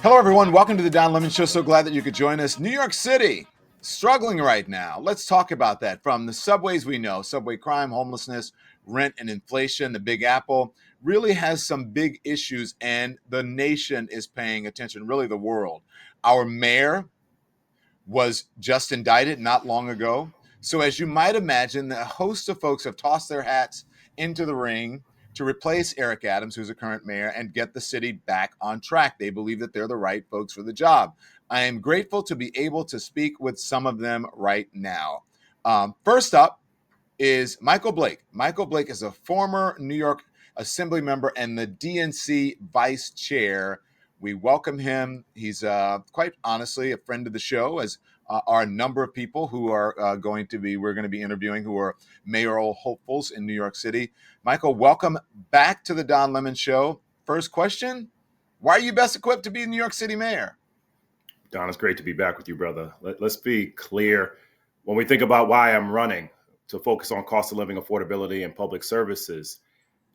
Hello, everyone. Welcome to the Don Lemon Show. So glad that you could join us. New York City, struggling right now. Let's talk about that. From the subways we know, subway crime, homelessness, rent, and inflation. The Big Apple really has some big issues, and the nation is paying attention, really the world. Our mayor was just indicted not long ago. So, as you might imagine, a host of folks have tossed their hats into the ring to replace Eric Adams, who's the current mayor, and get the city back on track. They believe that they're the right folks for the job. I am grateful to be able to speak with some of them right now. First up is Michael Blake. Michael Blake is a former New York Assembly member and the DNC vice chair. We welcome him. He's quite honestly a friend of the show, as are a number of people who are we're going to be interviewing who are mayoral hopefuls in New York City. Michael, welcome back to the Don Lemon Show. First question, why are you best equipped to be New York City mayor? Don, it's great to be back with you, brother. Let's be clear. When we think about why I'm running to focus on cost of living, affordability, and public services,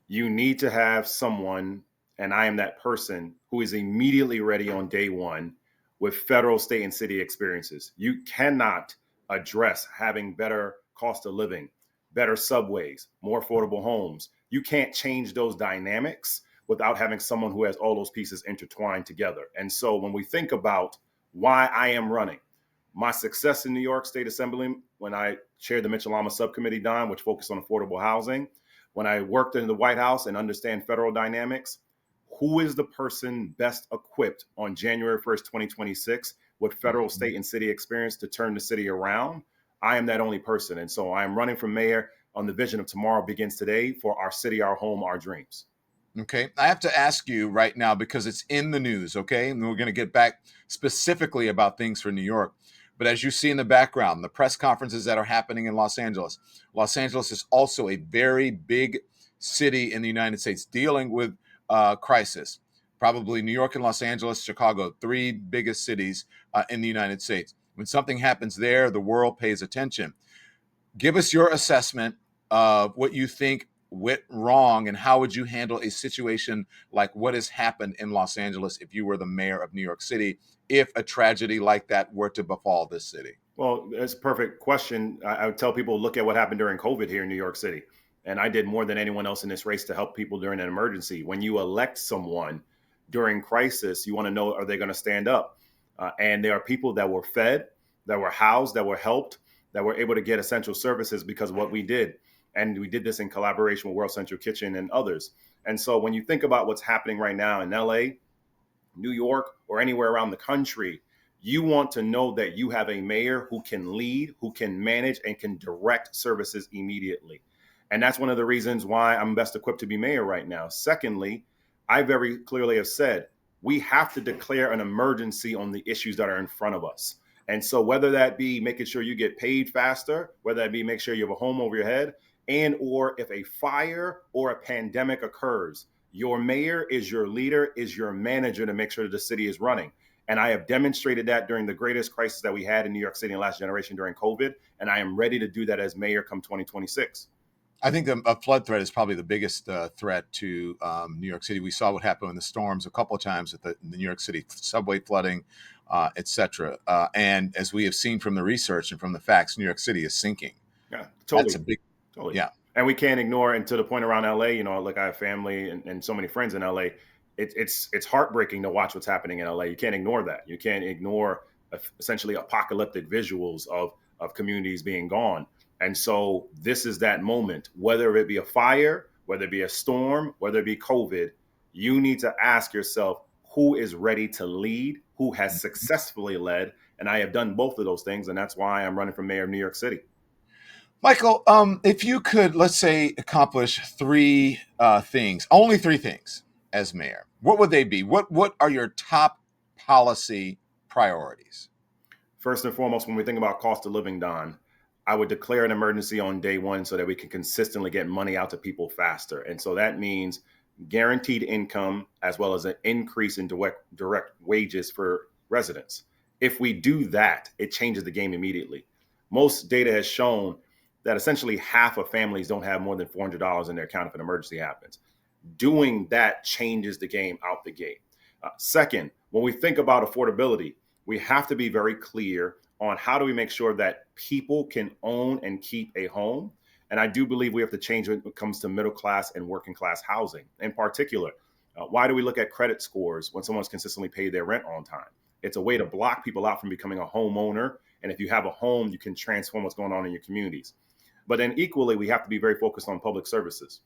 you need to have someone, and I am that person, who is immediately ready on day one with federal, state, and city experiences. You cannot address having better cost of living, better subways, more affordable homes. You can't change those dynamics without having someone who has all those pieces intertwined together. And so when we think about why I am running, my success in New York State Assembly, when I chaired the Mitchell-Lama subcommittee, Don, which focused on affordable housing, when I worked in the White House and understand federal dynamics, who is the person best equipped on January 1st, 2026 with federal, state, and city experience to turn the city around? I am that only person. And so I am running for mayor on the vision of tomorrow begins today for our city, our home, our dreams. Okay. I have to ask you right now because it's in the news, okay? And we're going to get back specifically about things for New York. But as you see in the background, the press conferences that are happening in Los Angeles is also a very big city in the United States dealing with crisis. Probably New York and Los Angeles, Chicago, three biggest cities in the United States. When something happens there, the world pays attention. Give us your assessment of what you think went wrong and how would you handle a situation like what has happened in Los Angeles if you were the mayor of New York City, if a tragedy like that were to befall this city? Well, that's a perfect question. I would tell people, look at what happened during COVID here in New York City. And I did more than anyone else in this race to help people during an emergency. When you elect someone during crisis, you want to know, are they going to stand up? And there are people that were fed, that were housed, that were helped, that were able to get essential services because of what we did. And we did this in collaboration with World Central Kitchen and others. And so when you think about what's happening right now in LA, New York, or anywhere around the country, you want to know that you have a mayor who can lead, who can manage, and can direct services immediately. And that's one of the reasons why I'm best equipped to be mayor right now. Secondly, I very clearly have said we have to declare an emergency on the issues that are in front of us. And so whether that be making sure you get paid faster, whether that be make sure you have a home over your head, and or if a fire or a pandemic occurs, your mayor is your leader, is your manager to make sure that the city is running. And I have demonstrated that during the greatest crisis that we had in New York City in last generation during COVID. And I am ready to do that as mayor come 2026. I think a flood threat is probably the biggest threat to New York City. We saw what happened in the storms a couple of times at the New York City subway flooding, et cetera. And as we have seen from the research and from the facts, New York City is sinking. Yeah, totally. That's a big, Totally. yeah. And we can't ignore, and to the point around LA, look, I have family and so many friends in LA. It's heartbreaking to watch what's happening in LA. You can't ignore that. You can't ignore essentially apocalyptic visuals of communities being gone. And so this is that moment, whether it be a fire, whether it be a storm, whether it be COVID, you need to ask yourself, who is ready to lead, who has successfully led. And I have done both of those things. And that's why I'm running for mayor of New York City. Michael, if you could, let's say, accomplish three things, only three things as mayor, what would they be? What are your top policy priorities? First and foremost, when we think about cost of living, Don, I would declare an emergency on day one so that we can consistently get money out to people faster. And so that means guaranteed income as well as an increase in direct wages for residents. If we do that, it changes the game immediately. Most data has shown that essentially half of families don't have more than $400 in their account if an emergency happens. Doing that changes the game out the gate. Second, when we think about affordability, we have to be very clear on how do we make sure that people can own and keep a home. And I do believe we have to change when it comes to middle class and working class housing in particular. Why do we look at credit scores when someone's consistently paid their rent on time? It's a way to block people out from becoming a homeowner. And if you have a home, you can transform what's going on in your communities. But then equally, we have to be very focused on public services.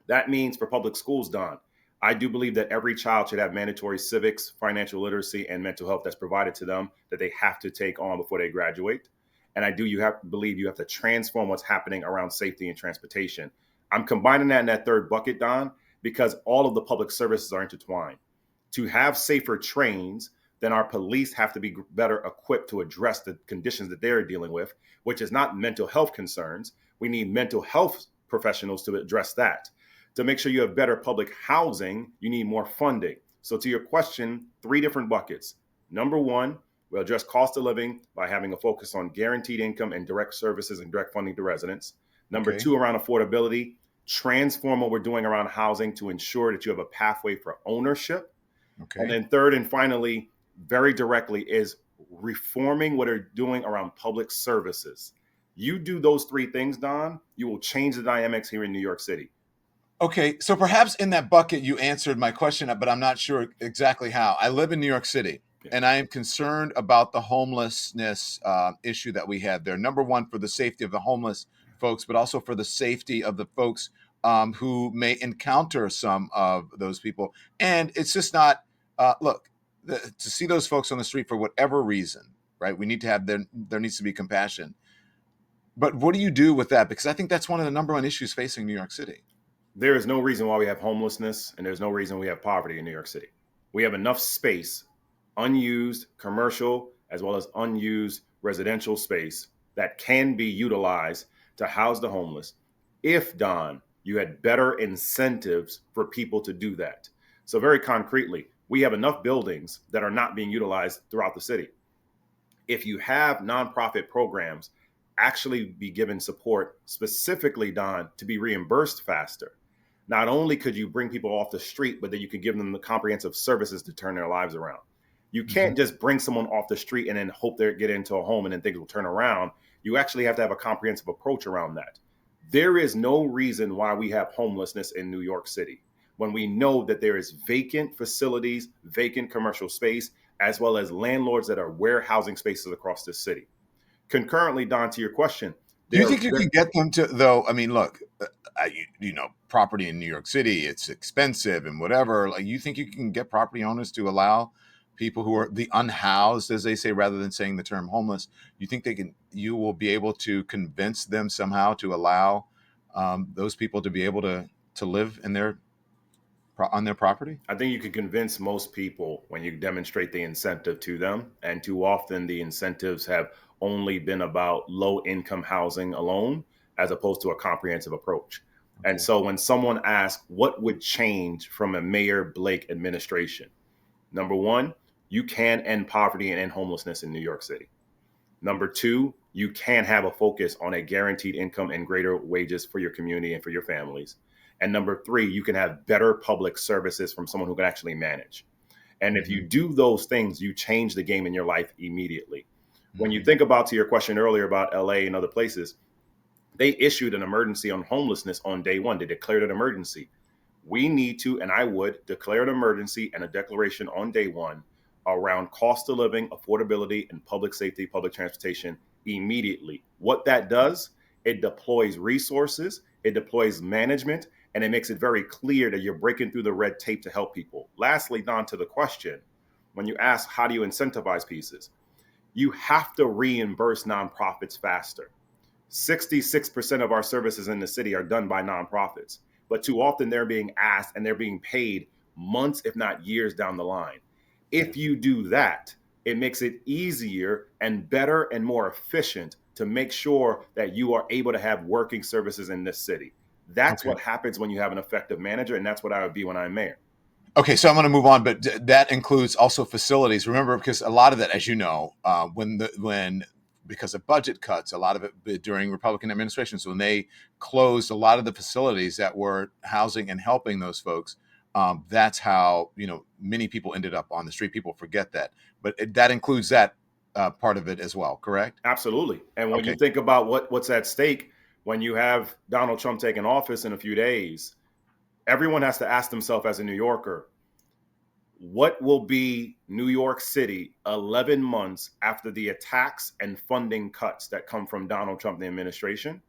That means for public schools, Don, I do believe that every child should have mandatory civics, financial literacy, and mental health that's provided to them that they have to take on before they graduate. And I do you have to believe you have to transform what's happening around safety and transportation. I'm combining that in that third bucket, Don, because all of the public services are intertwined. To have safer trains, then our police have to be better equipped to address the conditions that they're dealing with, which is not mental health concerns. We need mental health professionals to address that. To make sure you have better public housing, you need more funding. So to your question, three different buckets. Number one, we'll address cost of living by having a focus on guaranteed income and direct services and direct funding to residents. Number Okay. two, around affordability, transform what we're doing around housing to ensure that you have a pathway for ownership. And Okay. then third and finally, very directly, is reforming what they're doing around public services. You do those three things, Don, you will change the dynamics here in New York City. Okay, so perhaps in that bucket you answered my question, but I'm not sure exactly how. I live in New York City, Yeah. and I am concerned about the homelessness issue that we have there. Number one, for the safety of the homeless folks, but also for the safety of the folks who may encounter some of those people. And it's just not, look, to see those folks on the street for whatever reason, right? We need to have, there needs to be compassion. But what do you do with that? Because I think that's one of the number one issues facing New York City. There is no reason why we have homelessness, and there's no reason we have poverty in New York City. We have enough space, unused commercial as well as unused residential space that can be utilized to house the homeless if, Don, you had better incentives for people to do that. So, very concretely, we have enough buildings that are not being utilized throughout the city. If you have nonprofit programs actually be given support specifically, Don, to be reimbursed faster, not only could you bring people off the street, but then you could give them the comprehensive services to turn their lives around. You can't just bring someone off the street and then hope they get into a home and then things will turn around. You actually have to have a comprehensive approach around that. There is no reason why we have homelessness in New York City when we know that there is vacant facilities, vacant commercial space, as well as landlords that are warehousing spaces across this city. Concurrently, Don, to your question, Do you there, think you can get them to, though? I mean, look, property in New York City, it's expensive and whatever. Like, you think you can get property owners to allow people who are the unhoused, as they say, rather than saying the term homeless? You think you will be able to convince them somehow to allow those people to be able to live in on their property? I think you can convince most people when you demonstrate the incentive to them. And too often the incentives have only been about low income housing alone, as opposed to a comprehensive approach. And Okay. so when someone asks what would change from a Mayor Blake administration, number one, you can end poverty and end homelessness in New York City. Number two, you can have a focus on a guaranteed income and greater wages for your community and for your families. And number three, you can have better public services from someone who can actually manage. And if you Hmm. do those things, you change the game in your life immediately. When you Hmm. think about to your question earlier about LA and other places, they issued an emergency on homelessness on day one. They declared an emergency. We need to, and I would declare an emergency and a declaration on day one around cost of living, affordability, and public safety, public transportation immediately. What that does, it deploys resources, it deploys management, and it makes it very clear that you're breaking through the red tape to help people. Lastly, Don, to the question, when you ask how do you incentivize pieces, you have to reimburse nonprofits faster. 66% of our services in the city are done by nonprofits, but too often they're being asked and they're being paid months, if not years down the line. If you do that, it makes it easier and better and more efficient to make sure that you are able to have working services in this city. That's Okay. what happens when you have an effective manager, and that's what I would be when I'm mayor. Okay, so I'm going to move on, but that includes also facilities. Remember, because a lot of that, as you know, when because of budget cuts, a lot of it during Republican administrations, when they closed a lot of the facilities that were housing and helping those folks, That's how, many people ended up on the street. People forget that, but that includes that part of it as well. Correct? Absolutely. And when you Okay. think about what's at stake when you have Donald Trump taking office in a few days, everyone has to ask themselves as a New Yorker, what will be New York City 11 months after the attacks and funding cuts that come from Donald Trump and the administration?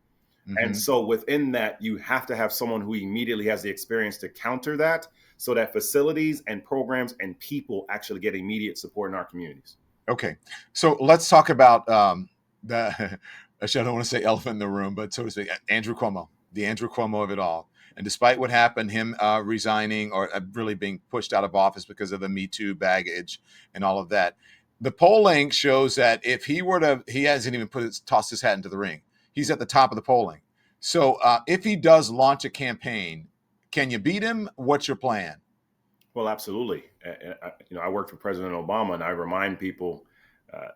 And Hmm. so within that, you have to have someone who immediately has the experience to counter that so that facilities and programs and people actually get immediate support in our communities. Okay. So let's talk about the, actually, I don't want to say elephant in the room, but so to speak, Andrew Cuomo, the Andrew Cuomo of it all. And despite what happened, him resigning or really being pushed out of office because of the Me Too baggage and all of that, the polling shows that if he were to, he hasn't even tossed his hat into the ring. He's at the top of the polling. So if he does launch a campaign, can you beat him? What's your plan? Well, absolutely. I worked for President Obama, and I remind people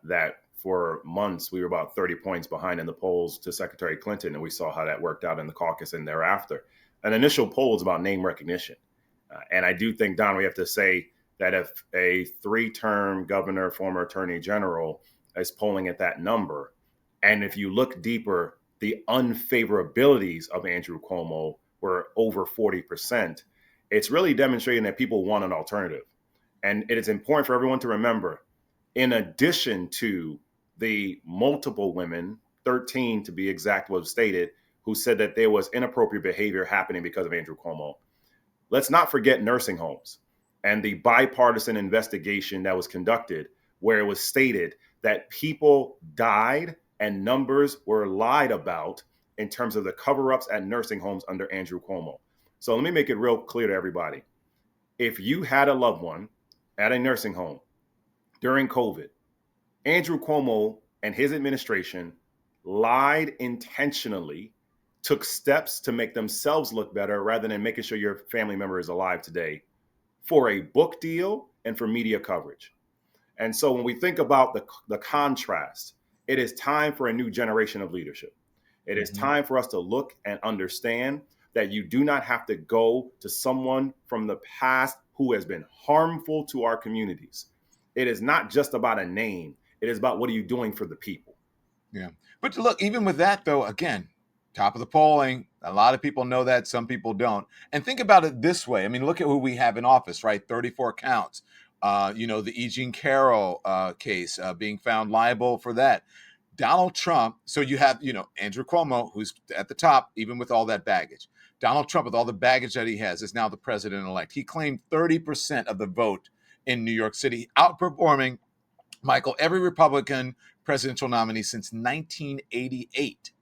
that for months we were about 30 points behind in the polls to Secretary Clinton, and we saw how that worked out in the caucus and thereafter. An initial poll is about name recognition. And I do think, Don, we have to say that if a three-term governor, former attorney general, is polling at that number, and if you look deeper, the unfavorabilities of Andrew Cuomo were over 40%. It's really demonstrating that people want an alternative. And it is important for everyone to remember, in addition to the multiple women, 13 to be exact was stated, who said that there was inappropriate behavior happening because of Andrew Cuomo. Let's not forget nursing homes and the bipartisan investigation that was conducted, where it was stated that people died and numbers were lied about in terms of the cover ups at nursing homes under Andrew Cuomo. So let me make it real clear to everybody. If you had a loved one at a nursing home during COVID, Andrew Cuomo and his administration lied intentionally, took steps to make themselves look better rather than making sure your family member is alive today for a book deal and for media coverage. And so when we think about the contrast, it is time for a new generation of leadership. It is Mhm. time for us to look and understand that you do not have to go to someone from the past who has been harmful to our communities. It is not just about a name, it is about what are you doing for the people. Yeah. But look, even with that, though, again, top of the polling, a lot of people know that, some people don't. And think about it this way. I mean, look at who we have in office, right? 34 counts. The E. Jean Carroll case being found liable for that. Donald Trump. So you have, Andrew Cuomo, who's at the top, even with all that baggage. Donald Trump, with all the baggage that he has, is now the president elect. He claimed 30% of the vote in New York City, outperforming Michael, every Republican presidential nominee since 1988.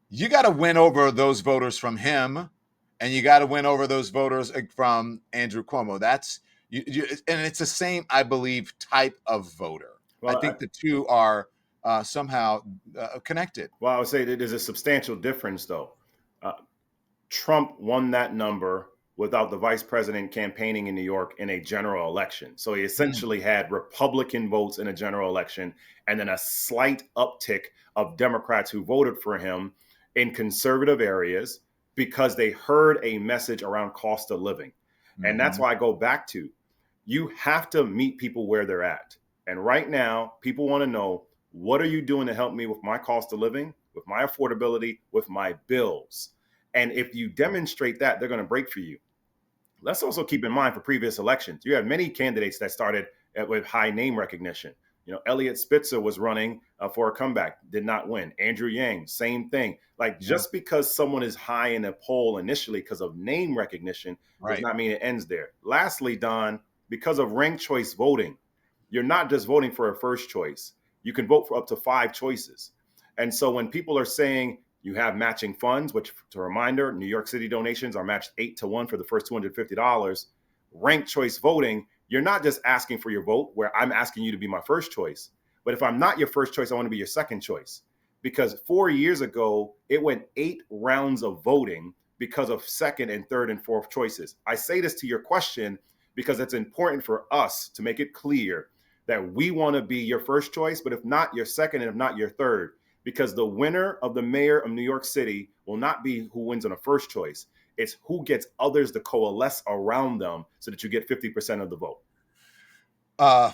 You got to win over those voters from him, and you got to win over those voters from Andrew Cuomo. And it's the same, I believe, type of voter. I Well, I, think the two are somehow connected. well, I would say that there's a substantial difference, though. Uh, Trump won that number without the vice president campaigning in New York in a general election. So he Mm. essentially had Republican votes in a general election and then a slight uptick of Democrats who voted for him in conservative areas because they heard a message around cost of living. And that's Mm-hmm. why I go back to, you have to meet people where they're at. And right now, people want to know, what are you doing to help me with my cost of living, with my affordability, with my bills? And if you demonstrate that, they're going to break for you. Let's also keep in mind for previous elections, you have many candidates that started with high name recognition. Elliot Spitzer was running for a comeback, did not win. Andrew Yang, same thing. Like, Yeah, just because someone is high in a poll initially because of name recognition does right. not mean it ends there. Lastly, Don, because of ranked choice voting, you're not just voting for a first choice. You can vote for up to 5 choices. And so when people are saying you have matching funds, which, to a reminder, New York City donations are matched 8-1 for the first $250. Ranked choice voting, you're not just asking for your vote, where I'm asking you to be my first choice. But if I'm not your first choice, I want to be your second choice. Because 4 years ago, it went 8 rounds of voting because of second and third and fourth choices. I say this to your question because it's important for us to make it clear that we want to be your first choice, but if not, your second, and if not, your third. Because the winner of the mayor of New York City will not be who wins on a first choice. It's who gets others to coalesce around them so that you get 50% of the vote.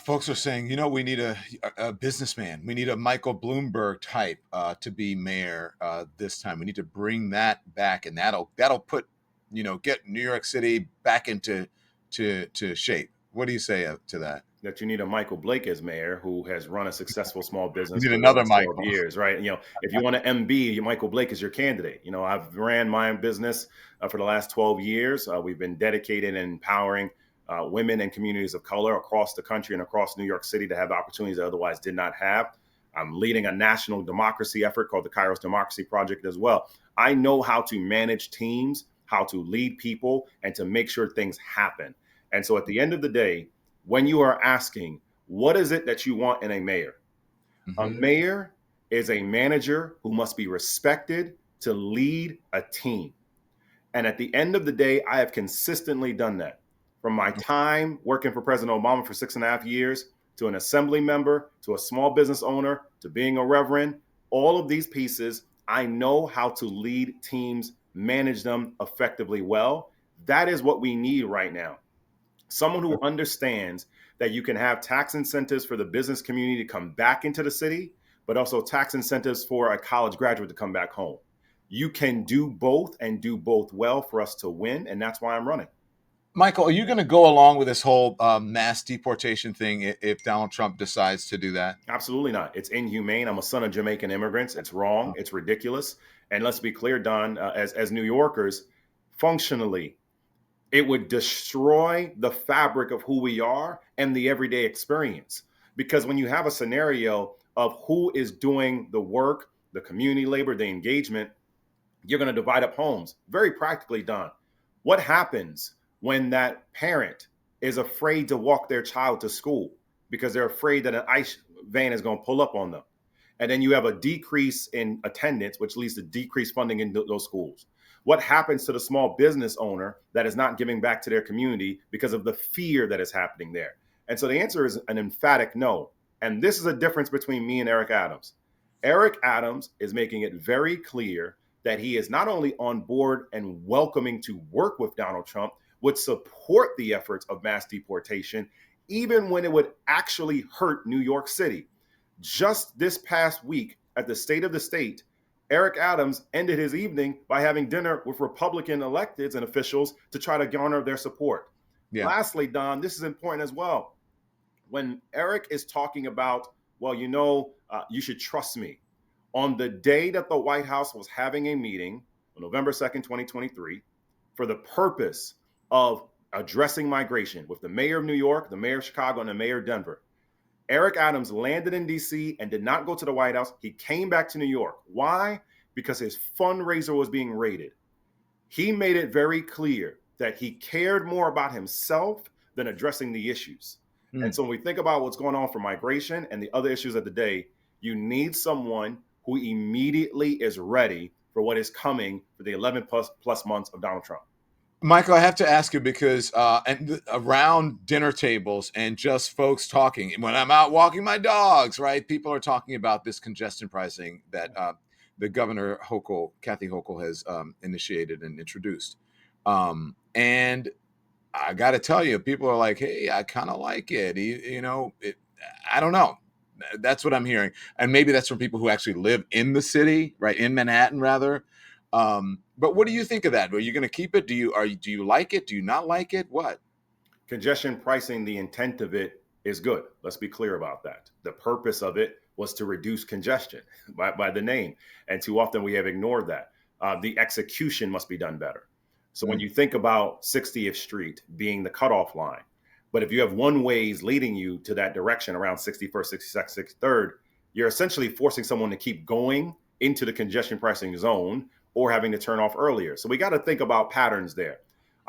Folks are saying, we need a businessman. We need a Michael Bloomberg type to be mayor this time. We need to bring that back, and that'll put, get New York City back into to shape. What do you say to that? That you need a Michael Blake as mayor who has run a successful small You business need for the another last 12 Michael. years, right? If you want an MB, Michael Blake is your candidate. I've ran my own business for the last 12 years. We've been dedicated in empowering women and communities of color across the country and across New York City to have opportunities they otherwise did not have. I'm leading a national democracy effort called the Kairos Democracy Project as well. I know how to manage teams, how to lead people, and to make sure things happen. And so at the end of the day, when you are asking, what is it that you want in a mayor? A mayor is a manager who must be respected to lead a team. And at the end of the day, I have consistently done that. From my time working for President Obama for 6.5 years, to an assembly member, to a small business owner, to being a reverend, all of these pieces, I know how to lead teams, manage them effectively well. That is what we need right now. Someone who understands that you can have tax incentives for the business community to come back into the city, but also tax incentives for a college graduate to come back home. You can do both and do both well for us to win. And that's why I'm running. Michael, are you going to go along with this whole mass deportation thing if Donald Trump decides to do that? Absolutely not. It's inhumane. I'm a son of Jamaican immigrants. It's wrong. It's ridiculous. And let's be clear, Don, as New Yorkers, functionally, it would destroy the fabric of who we are and the everyday experience. Because when you have a scenario of who is doing the work, the community labor, the engagement, you're going to divide up homes. Very practically done. What happens when that parent is afraid to walk their child to school because they're afraid that an ICE van is going to pull up on them? And then you have a decrease in attendance, which leads to decreased funding in those schools. What happens to the small business owner that is not giving back to their community because of the fear that is happening there? And so the answer is an emphatic no. And this is a difference between me and Eric Adams. Eric Adams is making it very clear that he is not only on board and welcoming to work with Donald Trump, would support the efforts of mass deportation, even when it would actually hurt New York City. Just this past week at the State of the State, Eric Adams ended his evening by having dinner with Republican electeds and officials to try to garner their support. Yeah. Lastly, Don, this is important as well. When Eric is talking about, well, you should trust me. On the day that the White House was having a meeting, on November 2nd, 2023, for the purpose of addressing migration with the mayor of New York, the mayor of Chicago, and the mayor of Denver, Eric Adams landed in DC and did not go to the White House. He came back to New York. Why? Because his fundraiser was being raided. He made it very clear that he cared more about himself than addressing the issues. And so when we think about what's going on for migration and the other issues of the day, you need someone who immediately is ready for what is coming for the 11 plus months of Donald Trump. Michael, I have to ask you because around dinner tables and just folks talking, when I'm out walking my dogs, right, people are talking about this congestion pricing that the governor Kathy Hochul has initiated and introduced. And I got to tell you, people are like, hey, I kind of like it. I don't know. That's what I'm hearing. And maybe that's from people who actually live in the city, right, in Manhattan, rather. But what do you think of that? Are you going to keep it? Do you like it? Do you not like it? What? Congestion pricing, the intent of it is good. Let's be clear about that. The purpose of it was to reduce congestion by the name. And too often we have ignored that. The execution must be done better. So when you think about 60th Street being the cutoff line, but if you have one ways leading you to that direction around 61st, 62nd, 63rd, you're essentially forcing someone to keep going into the congestion pricing zone or having to turn off earlier. So we got to think about patterns there.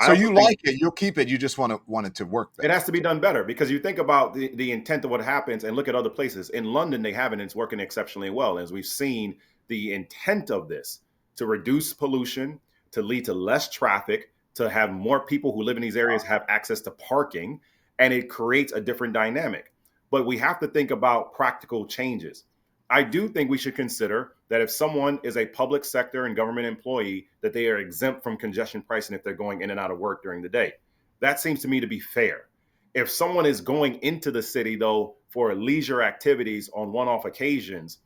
So you like it, you'll keep it. You just want it to work better. It has to be done better because you think about the intent of what happens and look at other places. In London, they have it and it's working exceptionally well. As we've seen the intent of this to reduce pollution, to lead to less traffic, to have more people who live in these areas have access to parking, and it creates a different dynamic. But we have to think about practical changes. I do think we should consider that if someone is a public sector and government employee, that they are exempt from congestion pricing if they're going in and out of work during the day. That seems to me to be fair. If someone is going into the city, though, for leisure activities on one off occasions,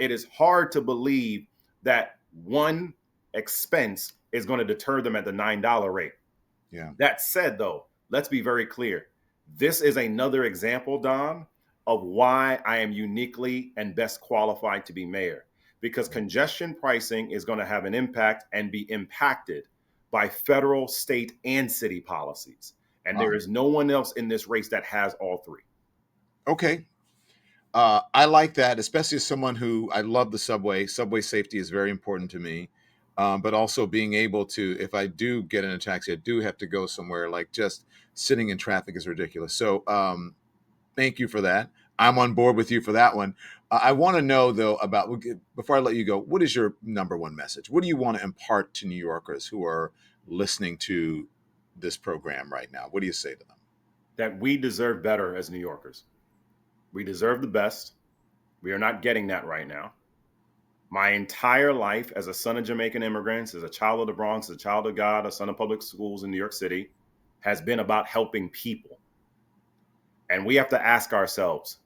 it is hard to believe that one expense is going to deter them at the $9 rate. Yeah. That said, though, let's be very clear. This is another example, Don, of why I am uniquely and best qualified to be mayor, because congestion pricing is going to have an impact and be impacted by federal, state, and city policies. And there is no one else in this race that has all three. Okay. I like that, especially as someone who I love the subway. Subway safety is very important to me. But also being able to, if I do get in a taxi, I do have to go somewhere, like just sitting in traffic is ridiculous. So thank you for that. I'm on board with you for that one. I want to know, though, before I let you go, what is your number one message? What do you want to impart to New Yorkers who are listening to this program right now? What do you say to them? That we deserve better as New Yorkers. We deserve the best. We are not getting that right now. My entire life as a son of Jamaican immigrants, as a child of the Bronx, as a child of God, a son of public schools in New York City, has been about helping people. And we have to ask ourselves,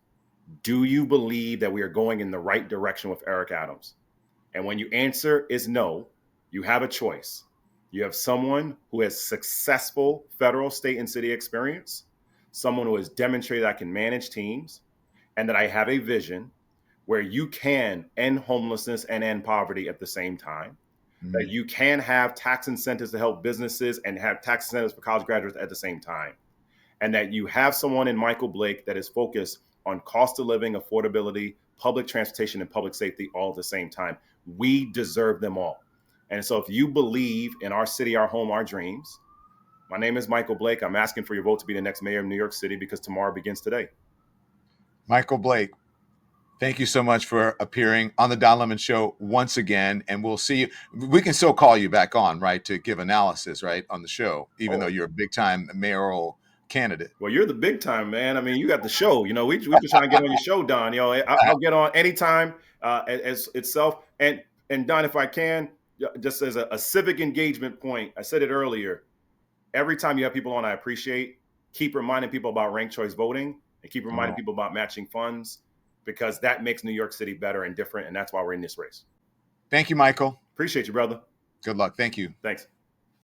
do you believe that we are going in the right direction with Eric Adams? And when your answer is no, you have a choice. You have someone who has successful federal, state, and city experience, someone who has demonstrated I can manage teams, and that I have a vision where you can end homelessness and end poverty at the same time, that you can have tax incentives to help businesses and have tax incentives for college graduates at the same time, and that you have someone in Michael Blake that is focused on cost of living, affordability, public transportation, and public safety all at the same time. We deserve them all. And so if you believe in our city, our home, our dreams, my name is Michael Blake. I'm asking for your vote to be the next mayor of New York City, because tomorrow begins today. Michael Blake, thank you so much for appearing on the Don Lemon Show once again. And we'll see you. We can still call you back on, right, to give analysis, right, on the show, even though you're a big time mayoral candidate. Well, you're the big time, man. I mean, you got the show. You know, we just trying to get on your show, Don. You know, I'll get on anytime as itself. And Don, if I can, just as a civic engagement point, I said it earlier. Every time you have people on, I appreciate. Keep reminding people about ranked choice voting, and keep reminding people about matching funds, because that makes New York City better and different. And that's why we're in this race. Thank you, Michael. Appreciate you, brother. Good luck. Thank you. Thanks.